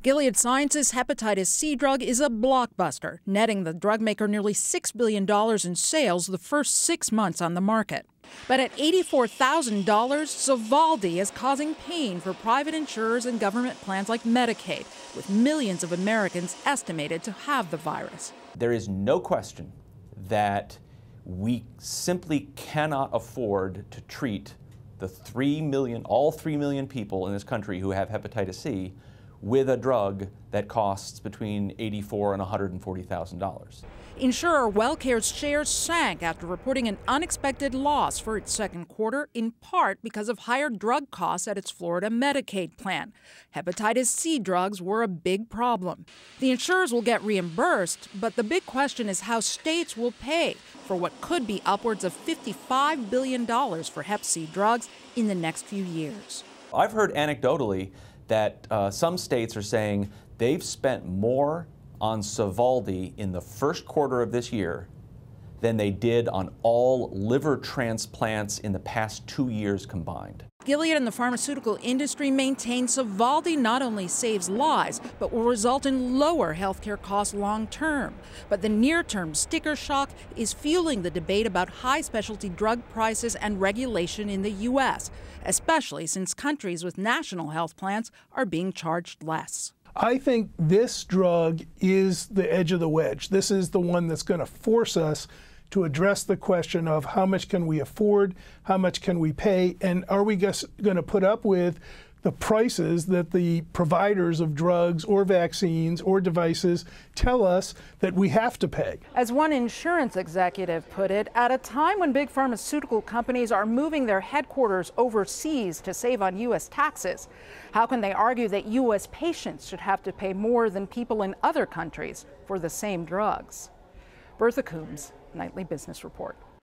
Gilead Sciences' hepatitis C drug is a blockbuster, netting the drug maker nearly $6 billion in sales the first 6 months on the market. But at $84,000, Sovaldi is causing pain for private insurers and government plans like Medicaid, with millions of Americans estimated to have the virus. There is no question that we simply cannot afford to treat the all 3 million people in this country who have hepatitis C with a drug that costs between $84,000 and $140,000. Insurer WellCare's shares sank after reporting an unexpected loss for its second quarter, in part because of higher drug costs at its Florida Medicaid plan. Hepatitis C drugs were a big problem. The insurers will get reimbursed, but the big question is how states will pay for what could be upwards of $55 billion for Hep C drugs in the next few years. I've heard anecdotally that some states are saying they've spent more on Sovaldi in the first quarter of this year than they did on all liver transplants in the past 2 years combined. Gilead and the pharmaceutical industry maintain Sovaldi not only saves lives, but will result in lower healthcare costs long term. But the near-term sticker shock is fueling the debate about high specialty drug prices and regulation in the U.S., especially since countries with national health plans are being charged less. I think this drug is the edge of the wedge. This is the one that's going to force us to address the question of how much can we afford, how much can we pay, and are we just going to put up with the prices that the providers of drugs or vaccines or devices tell us that we have to pay. As one insurance executive put it, at a time when big pharmaceutical companies are moving their headquarters overseas to save on U.S. taxes, how can they argue that U.S. patients should have to pay more than people in other countries for the same drugs? Bertha Coombs, Nightly Business Report.